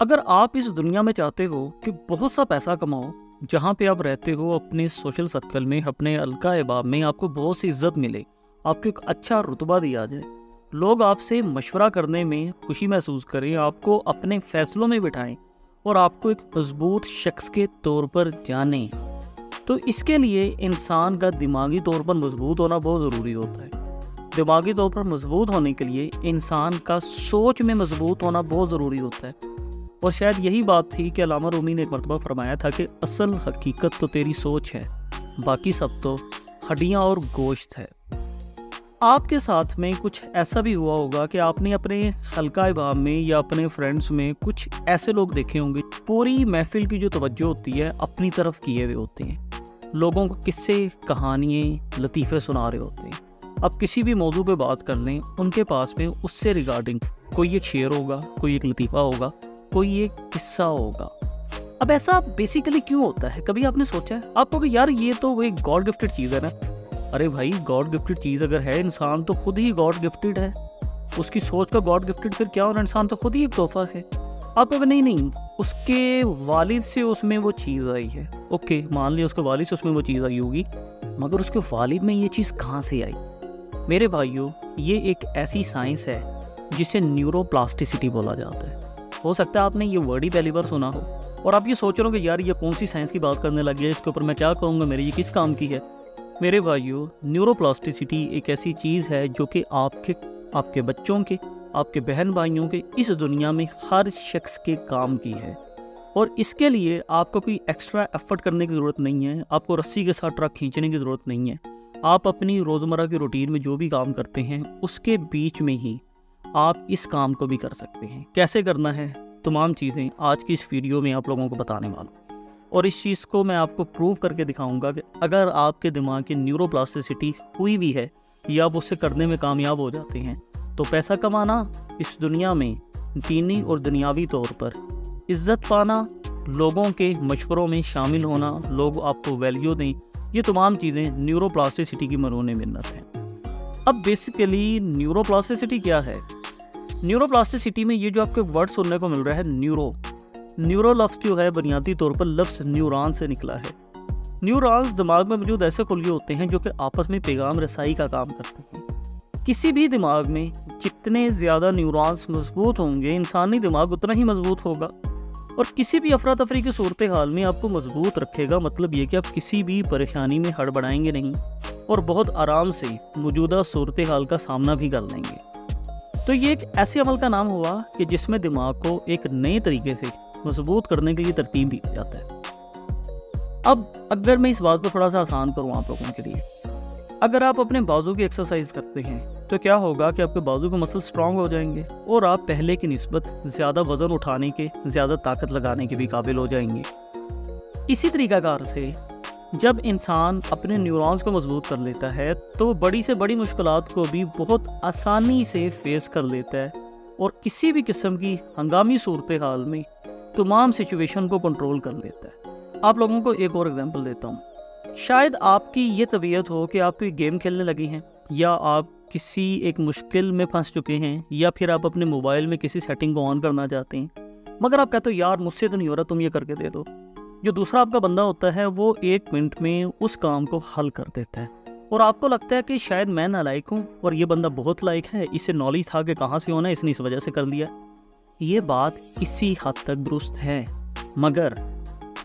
اگر آپ اس دنیا میں چاہتے ہو کہ بہت سا پیسہ کماؤ، جہاں پہ آپ رہتے ہو اپنے سوشل سرکل میں، اپنے حلقہ احباب میں آپ کو بہت سی عزت ملے، آپ کو ایک اچھا رتبہ دیا جائے، لوگ آپ سے مشورہ کرنے میں خوشی محسوس کریں، آپ کو اپنے فیصلوں میں بٹھائیں اور آپ کو ایک مضبوط شخص کے طور پر جانیں، تو اس کے لیے انسان کا دماغی طور پر مضبوط ہونا بہت ضروری ہوتا ہے۔ دماغی طور پر مضبوط ہونے کے لیے انسان کا سوچ میں مضبوط ہونا بہت ضروری ہوتا ہے، اور شاید یہی بات تھی کہ علامہ رومی نے ایک مرتبہ فرمایا تھا کہ اصل حقیقت تو تیری سوچ ہے، باقی سب تو ہڈیاں اور گوشت ہے۔ آپ کے ساتھ میں کچھ ایسا بھی ہوا ہوگا کہ آپ نے اپنے حلقہ احباب میں یا اپنے فرینڈز میں کچھ ایسے لوگ دیکھے ہوں گے، پوری محفل کی جو توجہ ہوتی ہے اپنی طرف کیے ہوئے ہوتے ہیں، لوگوں کو قصے، کہانیاں، لطیفے سنا رہے ہوتے ہیں۔ اب کسی بھی موضوع پہ بات کر لیں، ان کے پاس میں اس سے ریگارڈنگ کوئی ایک شعر ہوگا، کوئی ایک لطیفہ ہوگا، کوئی ایک قصہ ہوگا۔ اب ایسا بیسیکلی کیوں ہوتا ہے؟ کبھی آپ نے سوچا ہے؟ آپ کو کہ یار یہ تو ایک گاڈ گفٹڈ چیز ہے نا۔ ارے بھائی، گاڈ گفٹڈ چیز اگر ہے، انسان تو خود ہی گاڈ گفٹڈ ہے، اس کی سوچ کا گاڈ گفٹڈ پھر کیا ہونا، انسان تو خود ہی ایک تحفہ ہے۔ آپ کو کہ نہیں، اس کے والد سے اس میں وہ چیز آئی ہے، اوکے مان لیا اس کے والد سے اس میں وہ چیز آئی ہوگی، مگر اس کے والد میں یہ چیز کہاں سے آئی؟ میرے بھائیوں، یہ ایک ایسی سائنس ہے جسے نیورو پلاسٹیسٹی بولا جاتا ہے۔ ہو سکتا ہے آپ نے یہ ورڈ ہی پہلی بار سنا ہو اور آپ یہ سوچ رہے ہو کہ یار یہ کون سی سائنس کی بات کرنے لگی ہے، اس کے اوپر میں کیا کروں گا، میرے یہ کس کام کی ہے؟ میرے بھائیوں، نیورو پلاسٹیسٹی ایک ایسی چیز ہے جو کہ آپ کے بچوں کے، آپ کے بہن بھائیوں کے، اس دنیا میں ہر شخص کے کام کی ہے، اور اس کے لیے آپ کو کوئی ایکسٹرا ایفرٹ کرنے کی ضرورت نہیں ہے، آپ کو رسی کے ساتھ ٹرک کھینچنے کی ضرورت نہیں ہے۔ آپ اپنی روزمرہ کی روٹین میں جو بھی کام کرتے ہیں اس کے بیچ میں ہی آپ اس کام کو بھی کر سکتے ہیں۔ کیسے کرنا ہے، تمام چیزیں آج کی اس ویڈیو میں آپ لوگوں کو بتانے والا ہوں، اور اس چیز کو میں آپ کو پروو کر کے دکھاؤں گا کہ اگر آپ کے دماغ کی نیورو پلاسٹیسٹی ہوئی بھی ہے یا آپ اسے کرنے میں کامیاب ہو جاتے ہیں، تو پیسہ کمانا، اس دنیا میں دینی اور دنیاوی طور پر عزت پانا، لوگوں کے مشوروں میں شامل ہونا، لوگ آپ کو ویلیو دیں، یہ تمام چیزیں نیورو پلاسٹیسٹی کی مرہون منت ہیں۔ اب بیسیکلی نیورو پلاسٹیسٹی کیا ہے؟ نیورو پلاسٹیسٹی میں یہ جو آپ کو ورڈ سننے کو مل رہا ہے، نیورو لفظ جو ہے بنیادی طور پر لفظ نیوران سے نکلا ہے۔ نیورانز دماغ میں موجود ایسے خلیے ہوتے ہیں جو کہ آپس میں پیغام رسائی کا کام کرتے ہیں۔ کسی بھی دماغ میں جتنے زیادہ نیورانز مضبوط ہوں گے، انسانی دماغ اتنا ہی مضبوط ہوگا، اور کسی بھی افراتفری کی صورتحال میں آپ کو مضبوط رکھے گا۔ مطلب یہ کہ آپ کسی بھی پریشانی میں ہڑبڑائیں گے نہیں اور بہت آرام سے موجودہ صورتحال کا سامنا بھی کر لیں گے۔ تو یہ ایک ایسے عمل کا نام ہوا کہ جس میں دماغ کو ایک نئے طریقے سے مضبوط کرنے کے لیے ترتیب دی جاتا ہے۔ اب اگر میں اس بات کو تھوڑا سا آسان کروں آپ لوگوں کے لیے، اگر آپ اپنے بازو کی ایکسرسائز کرتے ہیں تو کیا ہوگا کہ آپ کے بازو کے مسل سٹرانگ ہو جائیں گے، اور آپ پہلے کی نسبت زیادہ وزن اٹھانے کے، زیادہ طاقت لگانے کے بھی قابل ہو جائیں گے۔ اسی طریقہ کار سے جب انسان اپنے نیورونز کو مضبوط کر لیتا ہے تو وہ بڑی سے بڑی مشکلات کو بھی بہت آسانی سے فیس کر لیتا ہے، اور کسی بھی قسم کی ہنگامی صورتحال میں تمام سچویشن کو کنٹرول کر لیتا ہے۔ آپ لوگوں کو ایک اور ایگزامپل دیتا ہوں۔ شاید آپ کی یہ طبیعت ہو کہ آپ کوئی گیم کھیلنے لگی ہیں، یا آپ کسی ایک مشکل میں پھنس چکے ہیں، یا پھر آپ اپنے موبائل میں کسی سیٹنگ کو آن کرنا چاہتے ہیں، مگر آپ کہتے ہو یار مجھ سے تو نہیں ہو رہا، تم یہ کر کے دے دو۔ جو دوسرا آپ کا بندہ ہوتا ہے وہ 1 منٹ میں اس کام کو حل کر دیتا ہے، اور آپ کو لگتا ہے کہ شاید میں نالائق ہوں اور یہ بندہ بہت لائق ہے، اسے نالج تھا کہ کہاں سے ہونا ہے، اس نے اس وجہ سے کر لیا۔ یہ بات کسی حد تک درست ہے، مگر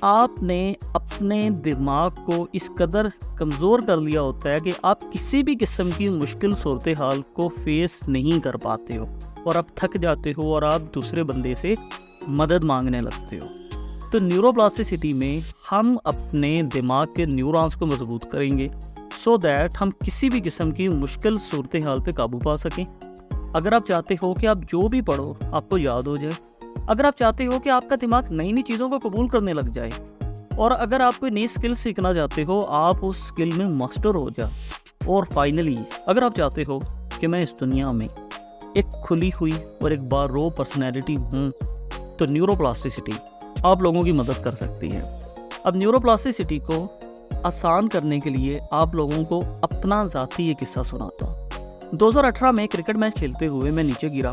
آپ نے اپنے دماغ کو اس قدر کمزور کر لیا ہوتا ہے کہ آپ کسی بھی قسم کی مشکل صورتحال کو فیس نہیں کر پاتے ہو، اور آپ تھک جاتے ہو اور آپ دوسرے بندے سے مدد مانگنے لگتے ہو۔ تو نیورو پلاسٹیسٹی میں ہم اپنے دماغ کے نیورونز کو مضبوط کریں گے سو دیٹ ہم کسی بھی قسم کی مشکل صورتحال پہ قابو پا سکیں۔ اگر آپ چاہتے ہو کہ آپ جو بھی پڑھو آپ کو یاد ہو جائے، اگر آپ چاہتے ہو کہ آپ کا دماغ نئی نئی چیزوں کو قبول کرنے لگ جائے، اور اگر آپ کوئی نئی سکل سیکھنا چاہتے ہو، آپ اس سکل میں ماسٹر ہو جائے، اور فائنلی اگر آپ چاہتے ہو کہ میں اس دنیا میں ایک کھلی ہوئی اور ایک بارو پرسنالٹی ہوں، تو نیورو پلاسٹیسٹی آپ لوگوں کی مدد کر سکتی ہے۔ اب نیورو پلاسٹیسٹی کو آسان کرنے کے لیے آپ لوگوں کو اپنا ذاتی یہ قصہ سناتا ہوں۔ 2018 میں کرکٹ میچ کھیلتے ہوئے میں نیچے گرا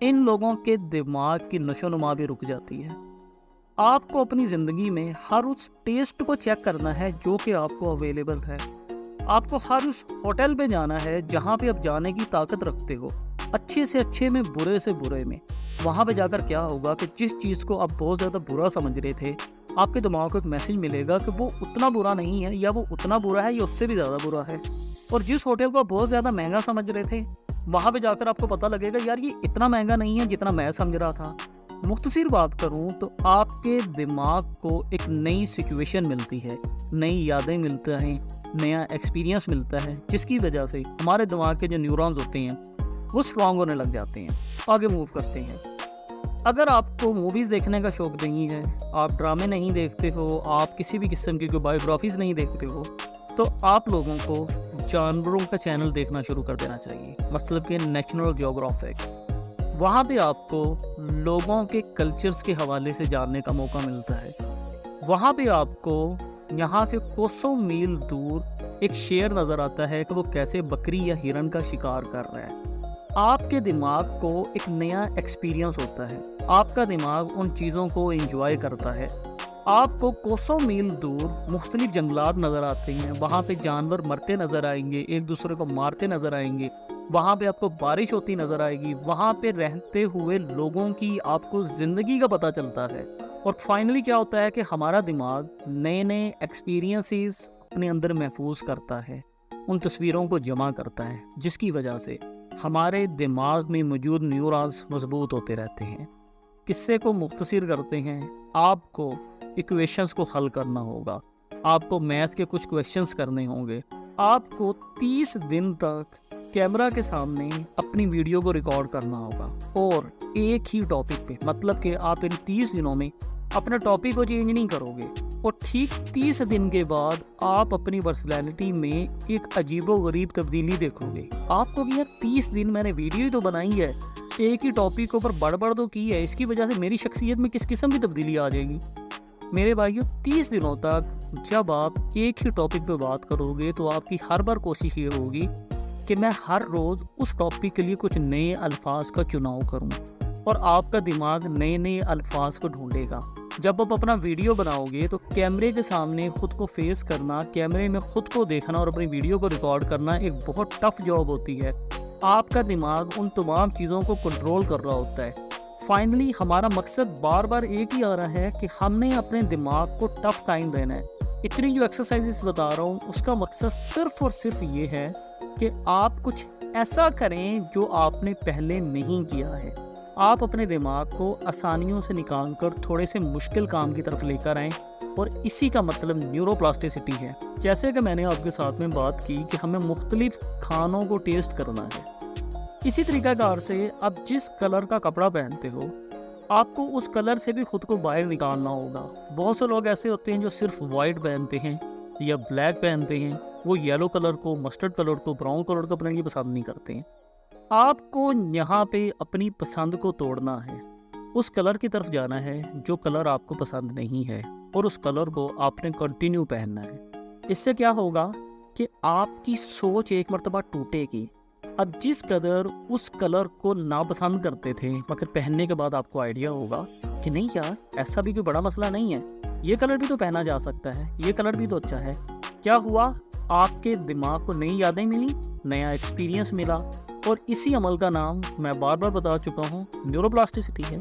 ان لوگوں کے دماغ کی نشو نما بھی رک جاتی ہے۔ آپ کو اپنی زندگی میں ہر اس ٹیسٹ کو چیک کرنا ہے جو کہ آپ کو اویلیبل ہے۔ آپ کو ہر اس ہوٹل پہ جانا ہے جہاں پہ آپ جانے کی طاقت رکھتے ہو، اچھے سے اچھے میں، برے سے برے میں۔ وہاں پہ جا کر کیا ہوگا کہ جس چیز کو آپ بہت زیادہ برا سمجھ رہے تھے، آپ کے دماغ کو ایک میسج ملے گا کہ وہ اتنا برا نہیں ہے، یا وہ اتنا برا ہے یا اس سے بھی زیادہ برا ہے۔ اور جس ہوٹل کو آپ بہت زیادہ مہنگا سمجھ رہے تھے، وہاں پہ جا کر آپ کو پتہ لگے گا یار یہ اتنا مہنگا نہیں ہے جتنا میں سمجھ رہا تھا۔ مختصر بات کروں تو آپ کے دماغ کو ایک نئی سچویشن ملتی ہے، نئی یادیں ملتا ہیں، نیا ایکسپیرینس ملتا ہے، جس کی وجہ سے ہمارے دماغ کے جو نیورونز ہوتے ہیں وہ اسٹرانگ ہونے لگ جاتے ہیں، آگے موو کرتے ہیں۔ اگر آپ کو موویز دیکھنے کا شوق نہیں ہے، آپ ڈرامے نہیں دیکھتے ہو، آپ کسی بھی قسم کی کوئی بایوگرافیز نہیں دیکھتے ہو، تو آپ لوگوں کو جانوروں کا چینل دیکھنا شروع کر دینا چاہیے، مطلب کہ نیشنل جیوگرافک۔ وہاں پہ آپ کو لوگوں کے کلچرز کے حوالے سے جاننے کا موقع ملتا ہے۔ وہاں پہ آپ کو یہاں سے کوسوں میل دور ایک شیر نظر آتا ہے کہ وہ کیسے بکری یا ہرن کا شکار کر رہا ہے۔ آپ کے دماغ کو ایک نیا ایکسپیرینس ہوتا ہے، آپ کا دماغ ان چیزوں کو انجوائے کرتا ہے۔ آپ کو کوسوں میل دور مختلف جنگلات نظر آتے ہیں، وہاں پہ جانور مرتے نظر آئیں گے، ایک دوسرے کو مارتے نظر آئیں گے، وہاں پہ آپ کو بارش ہوتی نظر آئے گی، وہاں پہ رہتے ہوئے لوگوں کی آپ کو زندگی کا پتہ چلتا ہے۔ اور فائنلی کیا ہوتا ہے کہ ہمارا دماغ نئے نئے ایکسپیرینسز اپنے اندر محفوظ کرتا ہے، ان تصویروں کو جمع کرتا ہے، جس کی وجہ سے ہمارے دماغ میں موجود نیورونز مضبوط ہوتے رہتے ہیں۔ قصے کو مختصر کرتے ہیں، آپ کو ایکویشنز کو حل کرنا ہوگا، آپ کو میتھ کے کچھ کویشچنز کرنے ہوں گے، آپ کو 30 دن تک کیمرہ کے سامنے اپنی ویڈیو کو ریکارڈ کرنا ہوگا، اور ایک ہی ٹاپک پہ، مطلب کہ آپ ان 30 دنوں میں اپنے ٹاپک کو چینج نہیں کرو گے، اور ٹھیک 30 دن کے بعد آپ اپنی پرسنالٹی میں ایک عجیب و غریب تبدیلی دیکھو گے۔ آپ کو کہ یار 30 دن میں نے ویڈیو ہی تو بنائی ہے، ایک ہی ٹاپک کے اوپر بڑبڑ تو کی ہے، اس کی وجہ سے میری شخصیت میں کس قسم کی تبدیلی آ جائے گی۔ میرے بھائیوں، 30 دنوں تک جب آپ ایک ہی ٹاپک پہ بات کرو گے تو آپ کی ہر بار کوشش یہ ہوگی کہ میں ہر روز اس ٹاپک کے لیے کچھ نئے الفاظ کا چناؤ کروں، اور آپ کا دماغ نئے نئے الفاظ کو ڈھونڈے گا۔ جب آپ اپنا ویڈیو بناؤ گے تو کیمرے کے سامنے خود کو فیس کرنا، کیمرے میں خود کو دیکھنا اور اپنی ویڈیو کو ریکارڈ کرنا ایک بہت ٹف جاب ہوتی ہے۔ آپ کا دماغ ان تمام چیزوں کو کنٹرول کر رہا ہوتا ہے۔ فائنلی ہمارا مقصد بار بار ایک ہی آ رہا ہے کہ ہم نے اپنے دماغ کو ٹف ٹائم دینا ہے۔ اتنی جو ایکسرسائزز بتا رہا ہوں اس کا مقصد صرف اور صرف یہ ہے کہ آپ کچھ ایسا کریں جو آپ نے پہلے نہیں کیا ہے۔ آپ اپنے دماغ کو آسانیوں سے نکال کر تھوڑے سے مشکل کام کی طرف لے کر آئیں، اور اسی کا مطلب نیورو پلاسٹیسٹی ہے۔ جیسے کہ میں نے آپ کے ساتھ میں بات کی کہ ہمیں مختلف کھانوں کو ٹیسٹ کرنا ہے، اسی طریقہ کار سے آپ جس کلر کا کپڑا پہنتے ہو آپ کو اس کلر سے بھی خود کو باہر نکالنا ہوگا۔ بہت سے لوگ ایسے ہوتے ہیں جو صرف وائٹ پہنتے ہیں یا بلیک پہنتے ہیں، وہ یلو کلر کو، مسٹرڈ کلر کو، براؤن کلر کو اپنے لیے پسند نہیں کرتے ہیں۔ آپ کو یہاں پہ اپنی پسند کو توڑنا ہے، اس کلر کی طرف جانا ہے جو کلر آپ کو پسند نہیں ہے، اور اس کلر کو آپ نے کنٹینیو پہننا ہے۔ اس سے کیا ہوگا کہ آپ کی سوچ ایک مرتبہ ٹوٹے گی۔ اب جس قدر اس کلر کو ناپسند کرتے تھے، مگر پہننے کے بعد آپ کو آئیڈیا ہوگا کہ نہیں یار، ایسا بھی کوئی بڑا مسئلہ نہیں ہے، یہ کلر بھی تو پہنا جا سکتا ہے، یہ کلر بھی تو اچھا ہے۔ کیا ہوا؟ آپ کے دماغ کو نئی یادیں ملی، نیا ایکسپیرینس ملا، اور اسی عمل کا نام میں بار بار بتا چکا ہوں، نیورو پلاسٹیسٹی ہے۔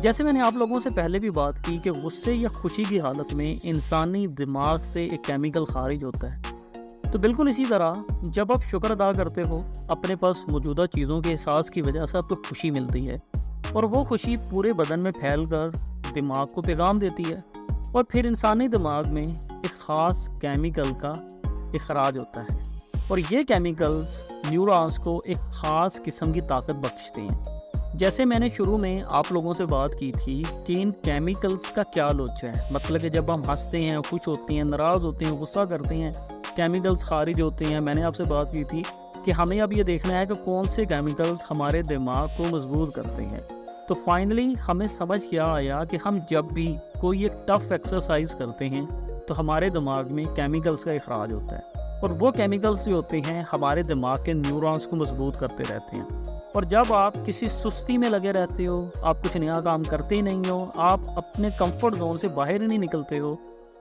جیسے میں نے آپ لوگوں سے پہلے بھی بات کی کہ غصے یا خوشی کی حالت میں انسانی دماغ سے ایک کیمیکل خارج ہوتا ہے، تو بالکل اسی طرح جب آپ شکر ادا کرتے ہو، اپنے پاس موجودہ چیزوں کے احساس کی وجہ سے آپ کو خوشی ملتی ہے، اور وہ خوشی پورے بدن میں پھیل کر دماغ کو پیغام دیتی ہے، اور پھر انسانی دماغ میں ایک خاص کیمیکل کا اخراج ہوتا ہے، اور یہ کیمیکلز نیورونز کو ایک خاص قسم کی طاقت بخشتے ہیں۔ جیسے میں نے شروع میں آپ لوگوں سے بات کی تھی کہ ان کیمیکلز کا کیا لوچا ہے، مطلب کہ جب ہم ہنستے ہیں، خوش ہوتے ہیں، ناراض ہوتے ہیں، غصہ کرتے ہیں، کیمیکلز خارج ہوتے ہیں۔ میں نے آپ سے بات کی تھی کہ ہمیں اب یہ دیکھنا ہے کہ کون سے کیمیکلز ہمارے دماغ کو مضبوط کرتے ہیں۔ تو فائنلی ہمیں سمجھ کیا آیا کہ ہم جب بھی کوئی ایک ٹف ایکسرسائز کرتے ہیں تو ہمارے دماغ میں کیمیکلز کا اخراج ہوتا ہے، اور وہ کیمیکلز جو ہوتے ہیں ہمارے دماغ کے نیورونز کو مضبوط کرتے رہتے ہیں۔ اور جب آپ کسی سستی میں لگے رہتے ہو، آپ کچھ نیا کام کرتے ہی نہیں ہو، آپ اپنے کمفرٹ زون سے باہر ہی نہیں نکلتے ہو،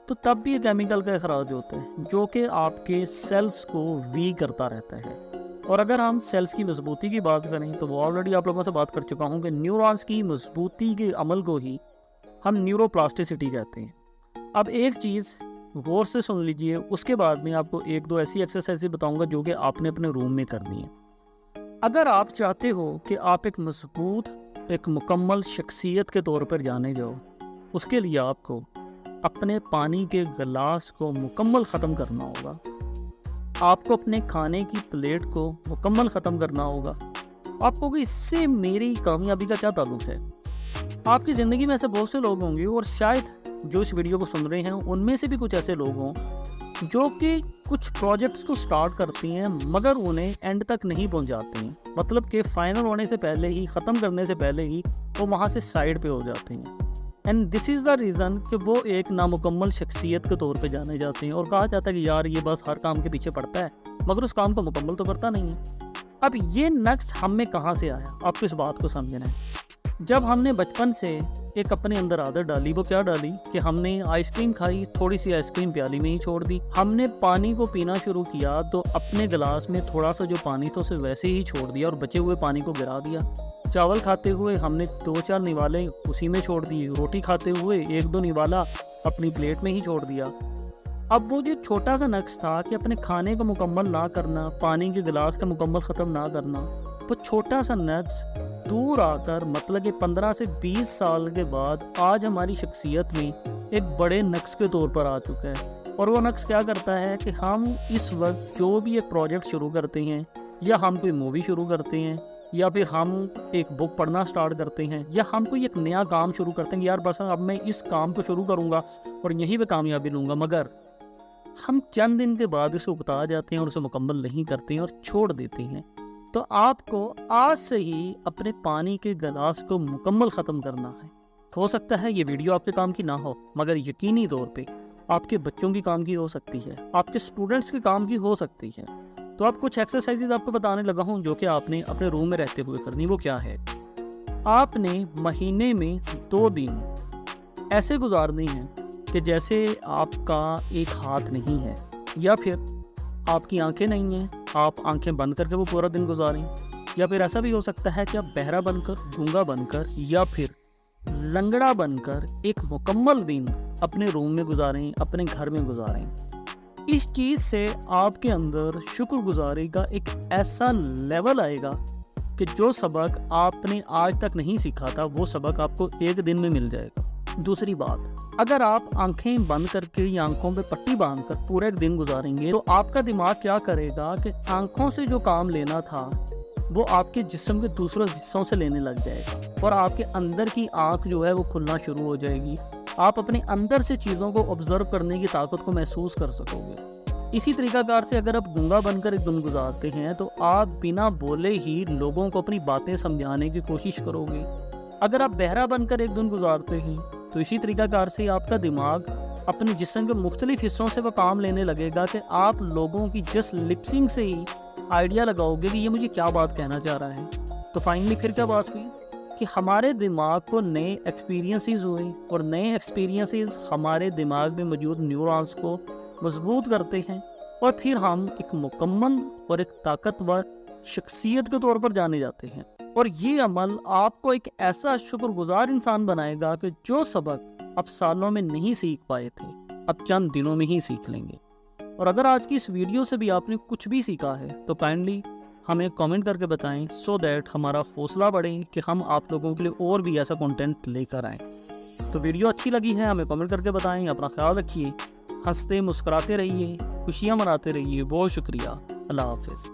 تو تب بھی کیمیکل کا اخراج ہوتا ہے جو کہ آپ کے سیلز کو ویک کرتا رہتا ہے۔ اور اگر ہم سیلز کی مضبوطی کی بات کریں تو وہ آلریڈی آپ لوگوں سے بات کر چکا ہوں کہ نیورونز کی مضبوطی کے عمل کو ہی ہم نیورو پلاسٹیسٹی کہتے ہیں۔ اب ایک چیز غور سے سن لیجئے، اس کے بعد میں آپ کو ایک دو ایسی ایکسرسائز بتاؤں گا جو کہ آپ نے اپنے روم میں کرنی ہے۔ اگر آپ چاہتے ہو کہ آپ ایک مضبوط، ایک مکمل شخصیت کے طور پر جانے جاؤ، اس کے لیے آپ کو اپنے پانی کے گلاس کو مکمل ختم کرنا ہوگا، آپ کو اپنے کھانے کی پلیٹ کو مکمل ختم کرنا ہوگا۔ آپ کو کہ اس سے میری کامیابی کا کیا تعلق ہے؟ آپ کی زندگی میں ایسے بہت سے لوگ ہوں گے، اور شاید جو اس ویڈیو کو سن رہے ہیں ان میں سے بھی کچھ ایسے لوگ ہوں جو کہ کچھ پروجیکٹس کو سٹارٹ کرتی ہیں مگر انہیں اینڈ تک نہیں پہنچاتے ہیں، مطلب کہ فائنل ہونے سے پہلے ہی، ختم کرنے سے پہلے ہی وہ وہاں سے سائڈ پہ ہو جاتے ہیں۔ And this is the reason کہ وہ ایک نامکمل شخصیت کے طور پہ جانے جاتے ہیں، اور کہا جاتا ہے کہ یار یہ بس ہر کام کے پیچھے پڑتا ہے مگر اس کام کو مکمل تو کرتا نہیں ہے۔ اب یہ نقص ہم میں کہاں سے آیا؟ آپ کو اس بات کو سمجھنا ہے۔ جب ہم نے بچپن سے ایک اپنے اندر عادت ڈالی، وہ کیا ڈالی کہ ہم نے آئس کریم کھائی، تھوڑی سی آئس کریم پیالی میں ہی چھوڑ دی، ہم نے پانی کو پینا شروع کیا تو اپنے گلاس میں تھوڑا سا جو پانی تھا اسے ویسے ہی چھوڑ دیا اور بچے ہوئے پانی کو گرا دیا۔ چاول کھاتے ہوئے ہم نے 2-4 نوالے اسی میں چھوڑ دیے، روٹی کھاتے ہوئے 1-2 نوالا اپنی پلیٹ میں ہی چھوڑ دیا۔ اب وہ جو چھوٹا سا نقص تھا کہ اپنے کھانے کو مکمل نہ کرنا، پانی کے گلاس کا مکمل ختم نہ کرنا، وہ چھوٹا سا نقص دور آ کر مطلب کہ 15 سے 20 سال کے بعد آج ہماری شخصیت میں ایک بڑے نقص کے طور پر آ چکا ہے۔ اور وہ نقص کیا کرتا ہے کہ ہم اس وقت جو بھی ایک پروجیکٹ شروع کرتے ہیں، یا ہم کوئی مووی شروع کرتے ہیں، یا پھر ہم ایک بک پڑھنا سٹارٹ کرتے ہیں، یا ہم کوئی ایک نیا کام شروع کرتے ہیں کہ یار بس اب میں اس کام کو شروع کروں گا اور یہیں پہ کامیابی لوں گا، مگر ہم چند دن کے بعد اسے اکتا جاتے ہیں اور اسے مکمل نہیں کرتے ہیں اور چھوڑ دیتے ہیں۔ تو آپ کو آج سے ہی اپنے پانی کے گلاس کو مکمل ختم کرنا ہے۔ ہو سکتا ہے یہ ویڈیو آپ کے کام کی نہ ہو، مگر یقینی طور پہ آپ کے بچوں کی کام کی ہو سکتی ہے، آپ کے اسٹوڈنٹس کے کام کی ہو سکتی ہے۔ تو آپ کچھ ایکسرسائزز آپ کو بتانے لگا ہوں جو کہ آپ نے اپنے روم میں رہتے ہوئے کرنی۔ وہ کیا ہے؟ آپ نے مہینے میں 2 دن ایسے گزارنے ہیں کہ جیسے آپ کا ایک ہاتھ نہیں ہے، یا پھر آپ کی آنکھیں نہیں ہیں، آپ آنکھیں بند کر کے وہ پورا دن گزاریں، یا پھر ایسا بھی ہو سکتا ہے کہ آپ بہرا بن کر، گونگا بن کر، یا پھر لنگڑا بن کر ایک مکمل دن اپنے روم میں گزاریں، اپنے گھر میں گزاریں۔ اس چیز سے آپ کے اندر شکر گزاری کا ایک ایسا لیول آئے گا کہ جو سبق آپ نے آج تک نہیں سیکھا تھا وہ سبق آپ کو ایک دن میں مل جائے گا۔ دوسری بات، اگر آپ آنکھیں بند کر کے یا آنکھوں پہ پٹی باندھ کر پورا ایک دن گزاریں گے تو آپ کا دماغ کیا کرے گا کہ آنکھوں سے جو کام لینا تھا وہ آپ کے جسم کے دوسرے حصوں سے لینے لگ جائے گا، اور آپ کے اندر کی آنکھ جو ہے وہ کھلنا شروع ہو جائے گی۔ آپ اپنے اندر سے چیزوں کو آبزرو کرنے کی طاقت کو محسوس کر سکو گے۔ اسی طریقہ کار سے اگر آپ گونگا بن کر ایک دن گزارتے ہیں تو آپ بنا بولے ہی لوگوں کو اپنی باتیں سمجھانے کی کوشش کرو گے۔ اگر آپ بہرا بن کر ایک دن گزارتے ہیں تو اسی طریقہ کار سے آپ کا دماغ اپنے جسم کے مختلف حصوں سے وہ کام لینے لگے گا کہ آپ لوگوں کی جسٹ لپسنگ سے ہی آئیڈیا لگاؤ گے کہ یہ مجھے کیا بات کہنا چاہ رہا ہے۔ تو فائنلی پھر کیا بات ہوئی کہ ہمارے دماغ کو نئے ایکسپیرینسز ہوئے، اور نئے ایکسپیرینسز ہمارے دماغ میں موجود نیورونز کو مضبوط کرتے ہیں، اور پھر ہم ایک مکمل اور ایک طاقتور شخصیت کے طور پر جانے جاتے ہیں۔ اور یہ عمل آپ کو ایک ایسا شکر گزار انسان بنائے گا کہ جو سبق اب سالوں میں نہیں سیکھ پائے تھے اب چند دنوں میں ہی سیکھ لیں گے۔ اور اگر آج کی اس ویڈیو سے بھی آپ نے کچھ بھی سیکھا ہے تو کائنڈلی ہمیں کامنٹ کر کے بتائیں، سو دیٹ ہمارا حوصلہ بڑھے کہ ہم آپ لوگوں کے لیے اور بھی ایسا کنٹینٹ لے کر آئیں۔ تو ویڈیو اچھی لگی ہے ہمیں کامنٹ کر کے بتائیں۔ اپنا خیال رکھیے، ہنستے مسکراتے رہیے، خوشیاں مناتے رہیے۔ بہت شکریہ، اللہ حافظ۔